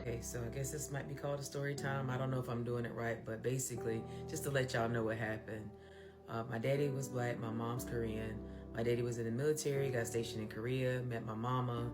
Okay, so I guess this might be called a story time. I don't know if I'm doing it right, but basically, just to let y'all know what happened. My daddy was black, my mom's Korean. My daddy was in the military, got stationed in Korea, met my mama,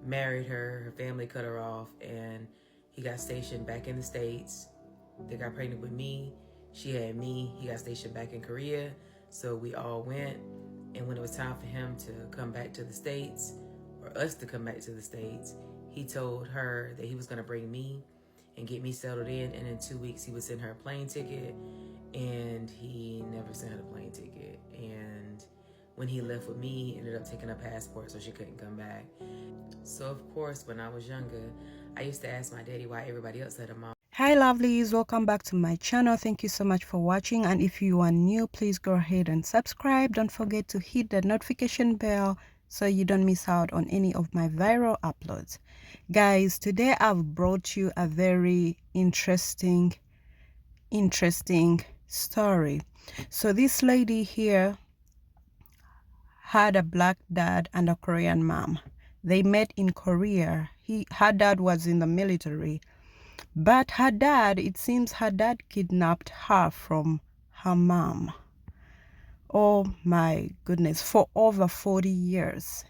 married her, her family cut her off, and he got stationed back in the States. They got pregnant with me. She had me. He got stationed back in Korea. So we all went. And when it was time for him to come back to the States, or us to come back to the States, he told her that he was going to bring me and get me settled in. And in 2 weeks, he would send her a plane ticket. And he never sent her the plane ticket. And when he left with me, he ended up taking a passport so she couldn't come back. So, of course, when I was younger, I used to ask my daddy why everybody else had a mom. Hi lovelies, welcome back to my channel. Thank you so much for watching, and if you are new, please go ahead and subscribe. Don't forget to hit the notification bell so you don't miss out on any of my viral uploads. Guys, today I've brought you a very interesting story. So this lady here had a black dad and a Korean mom. They met in Korea. Her dad was in the military. But her dad, it seems her dad kidnapped her from her mom. Oh my goodness, for over 40 years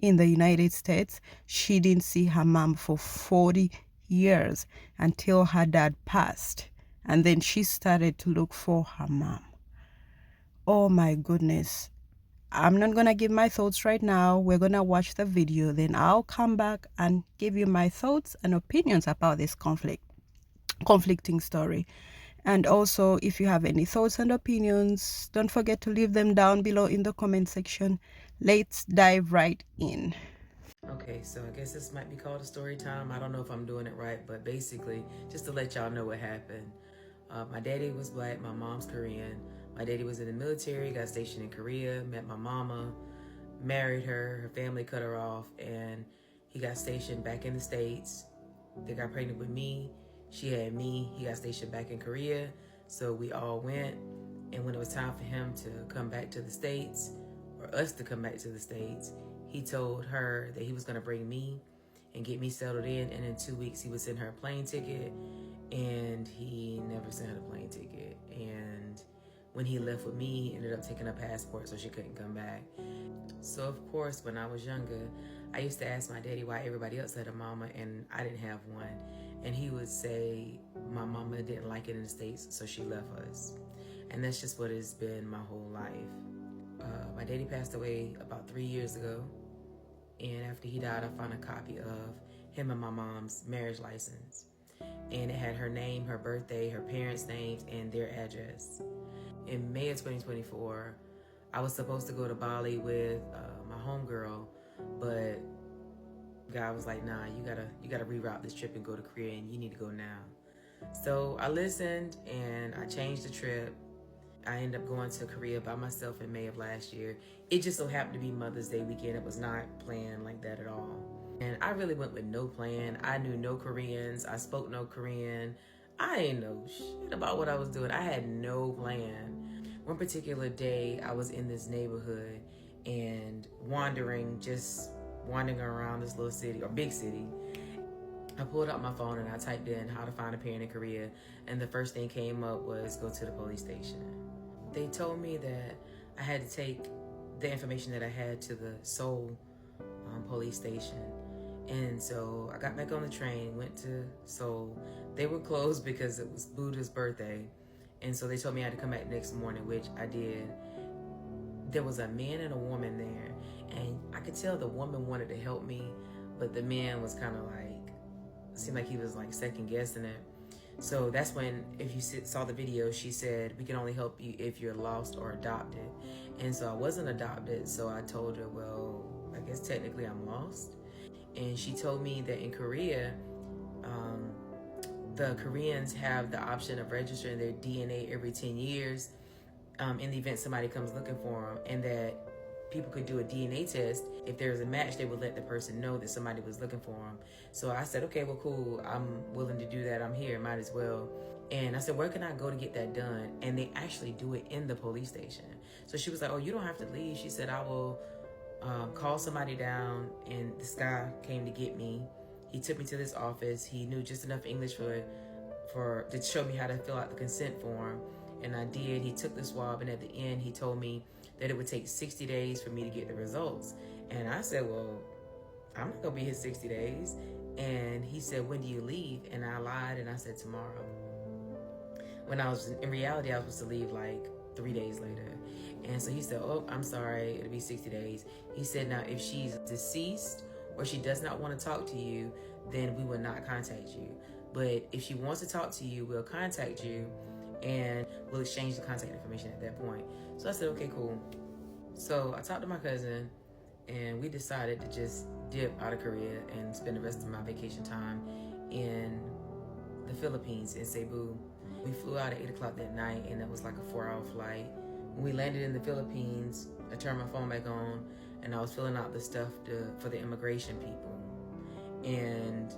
in the United States, she didn't see her mom for 40 years until her dad passed. And then she started to look for her mom. Oh my goodness. I'm not going to give my thoughts right now. We're going to watch the video. Then I'll come back and give you my thoughts and opinions about this conflicting story. And also, if you have any thoughts and opinions, don't forget to leave them down below in the comment section. Let's dive right in. Okay, so I guess this might be called a story time. I don't know if I'm doing it right, but basically, just to let y'all know what happened. My daddy was black, my mom's Korean. My daddy was in the military, got stationed in Korea, met my mama, married her, her family cut her off, and he got stationed back in the States. They got pregnant with me. She had me. He got stationed back in Korea. So we all went. And when it was time for him to come back to the States, or us to come back to the States, he told her that he was going to bring me and get me settled in. And in 2 weeks, he would send her a plane ticket. And he never sent her the plane ticket. And when he left with me, he ended up taking a passport so she couldn't come back. So, of course, when I was younger, I used to ask my daddy why everybody else had a mama and I didn't have one. And he would say my mama didn't like it in the States, so she left us. And that's just what it's been my whole life. My daddy passed away about 3 years ago. And after he died, I found a copy of him and my mom's marriage license. And it had her name, her birthday, her parents' names, and their address. In May of 2024, I was supposed to go to Bali with my homegirl, but God was like, nah, you gotta reroute this trip and go to Korea, and you need to go now. So I listened and I changed the trip. I ended up going to Korea by myself in May of last year. It just so happened to be Mother's Day weekend. It was not planned like that at all. And I really went with no plan. I knew no Koreans. I spoke no Korean. I didn't know shit about what I was doing. I had no plan. One particular day, I was in this neighborhood and wandering around this little city, or big city. I pulled out my phone and I typed in how to find a parent in Korea, and the first thing came up was go to the police station. They told me that I had to take the information that I had to the Seoul police station. And so I got back on the train, went to Seoul. They were closed because it was Buddha's birthday. And so they told me I had to come back next morning, which I did. There was a man and a woman there. And I could tell the woman wanted to help me, but the man was kind of like, seemed like he was like second guessing it. So that's when, if you saw the video, she said, we can only help you if you're lost or adopted. And so I wasn't adopted, so I told her, well, I guess technically I'm lost. And she told me that in Korea, the Koreans have the option of registering their DNA every 10 years in the event somebody comes looking for them, and that people could do a DNA test. If there's a match, they would let the person know that somebody was looking for them. So I said, okay, well, cool. I'm willing to do that. I'm here. Might as well. And I said, where can I go to get that done? And they actually do it in the police station. So she was like, oh, you don't have to leave. She said, I will call somebody down. And this guy came to get me. He took me to this office. He knew just enough English for to show me how to fill out the consent form, and I did. He took the swab, and at the end, he told me that it would take 60 days for me to get the results. And I said, well, I'm not gonna be here 60 days. And he said, when do you leave? And I lied, and I said tomorrow. When I was in reality, I was supposed to leave like 3 days later. And so he said, oh, I'm sorry, it'll be 60 days. He said, now if she's deceased or she does not want to talk to you, then we will not contact you. But if she wants to talk to you, we'll contact you and we'll exchange the contact information at that point. So I said, okay, cool. So I talked to my cousin, and we decided to just dip out of Korea and spend the rest of my vacation time in the Philippines, in Cebu. We flew out at 8 o'clock that night, and that was like a 4-hour flight. When we landed in the Philippines, I turned my phone back on, and I was filling out the stuff for the immigration people. And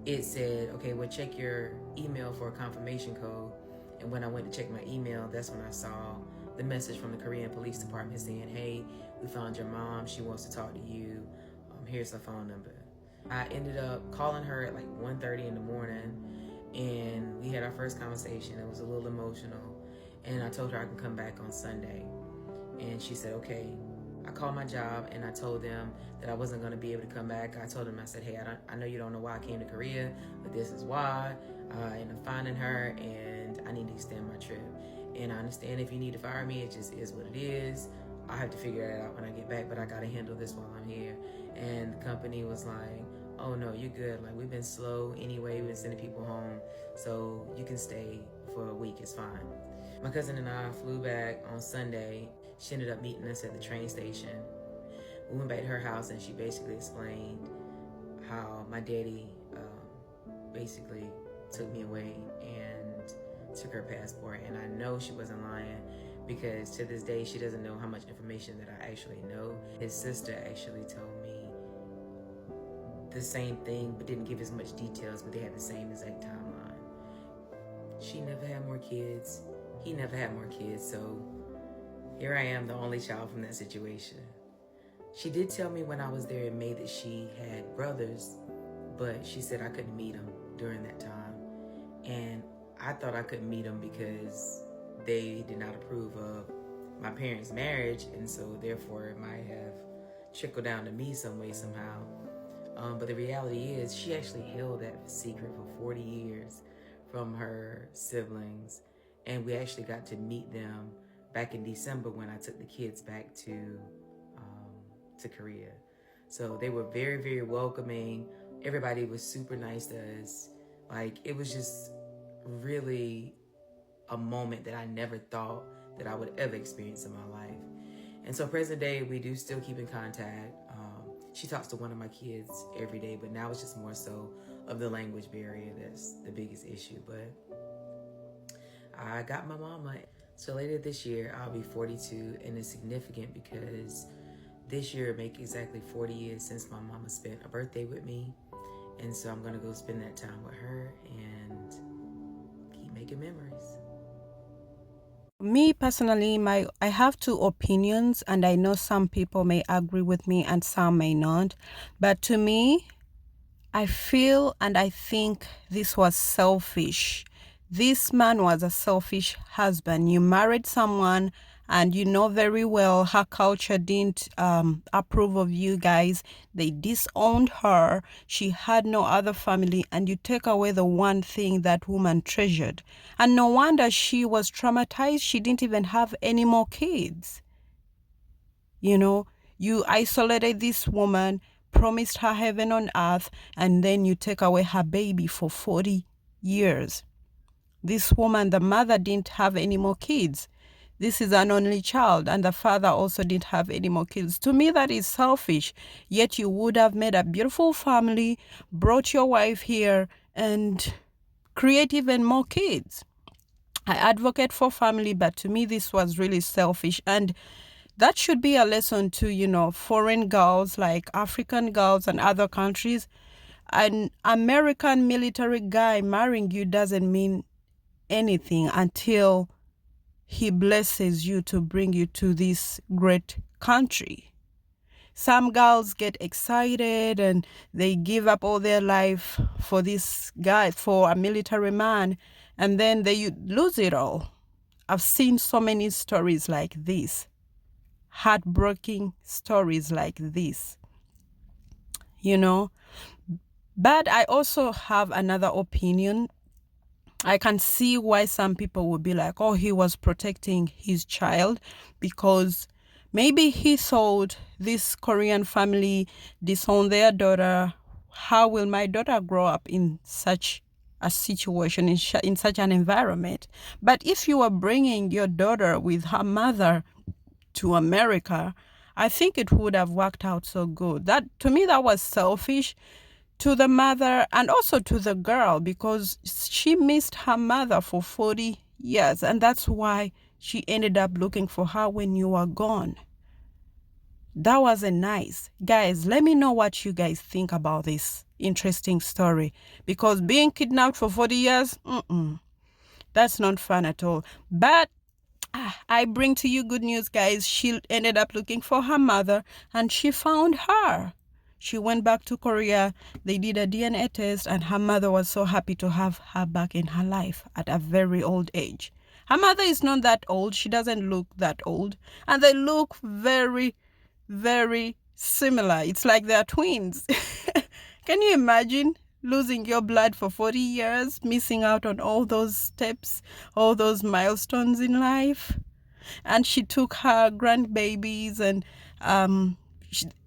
it said, okay, well, check your email for a confirmation code. And when I went to check my email, that's when I saw the message from the Korean police department saying, hey, we found your mom. She wants to talk to you. Here's her phone number. I ended up calling her at like 1:30 in the morning, and we had our first conversation. It was a little emotional, and I told her I can come back on Sunday, and she said, okay. I called my job, and I told them that I wasn't going to be able to come back. I told them, I said, hey, I know you don't know why I came to Korea, but this is why. I ended up finding her, and I need to extend my trip. And I understand if you need to fire me, it just is what it is. I have to figure that out when I get back, but I got to handle this while I'm here. And the company was like, oh no, you're good. Like, we've been slow anyway. We've been sending people home, so you can stay for a week. It's fine. My cousin and I flew back on Sunday. She ended up meeting us at the train station. We went back to her house, and she basically explained how my daddy basically took me away and took her passport. And I know she wasn't lying, because to this day, she doesn't know how much information that I actually know. His sister actually told me the same thing, but didn't give as much details, but they had the same exact timeline. She never had more kids. He never had more kids, so here I am, the only child from that situation. She did tell me when I was there in May that she had brothers, but she said I couldn't meet them during that time. And I thought I couldn't meet them because they did not approve of my parents' marriage, and so therefore it might have trickled down to me some way, somehow. But the reality is, she actually held that secret for 40 years from her siblings, and we actually got to meet them back in December when I took the kids back to Korea. So they were very, very welcoming. Everybody was super nice to us. Like, it was just really a moment that I never thought that I would ever experience in my life. And so present day, we do still keep in contact. She talks to one of my kids every day, but now it's just more so of the language barrier that's the biggest issue. But I got my mama. So later this year, I'll be 42, and it's significant because this year will make exactly 40 years since my mama spent a birthday with me. And so I'm gonna go spend that time with her and keep making memories. Me personally, I have two opinions, and I know some people may agree with me and some may not. But to me, I feel and I think this was selfish. This man was a selfish husband. You married someone, and you know very well her culture didn't approve of you guys. They disowned her. She had no other family, and you take away the one thing that woman treasured. And no wonder she was traumatized. She didn't even have any more kids. You know, you isolated this woman, promised her heaven on earth, and then you take away her baby for 40 years. This woman, the mother, didn't have any more kids. This is an only child, and the father also didn't have any more kids. To me, that is selfish. Yet you would have made a beautiful family, brought your wife here, and create even more kids. I advocate for family, but to me, this was really selfish. And that should be a lesson to, foreign girls, like African girls and other countries. An American military guy marrying you doesn't mean anything until he blesses you to bring you to this great country. Some girls get excited and they give up all their life for this guy, for a military man, and then they lose it all. I've seen so many stories like this, heartbreaking stories like this, you know. But I also have another opinion. I can see why some people would be like, oh, he was protecting his child because maybe he thought this Korean family disowned their daughter. How will my daughter grow up in such a situation, in such an environment? But if you are bringing your daughter with her mother to America, I think it would have worked out so good. That, to me, that was selfish to the mother and also to the girl, because she missed her mother for 40 years, and that's why she ended up looking for her when you were gone. That wasn't nice. Guys, let me know what you guys think about this interesting story, because being kidnapped for 40 years, that's not fun at all. But I bring to you good news, guys. She ended up looking for her mother and she found her. She went back to Korea. They did a DNA test and her mother was so happy to have her back in her life at a very old age. Her mother is not that old. She doesn't look that old. And they look very, very similar. It's like they're twins. Can you imagine losing your blood for 40 years, missing out on all those steps, all those milestones in life? And she took her grandbabies, and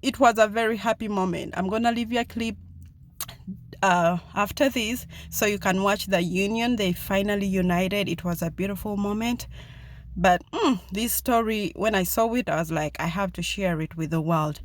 it was a very happy moment. I'm going to leave you a clip after this so you can watch the union. They finally united. It was a beautiful moment. But this story, when I saw it, I was like, I have to share it with the world.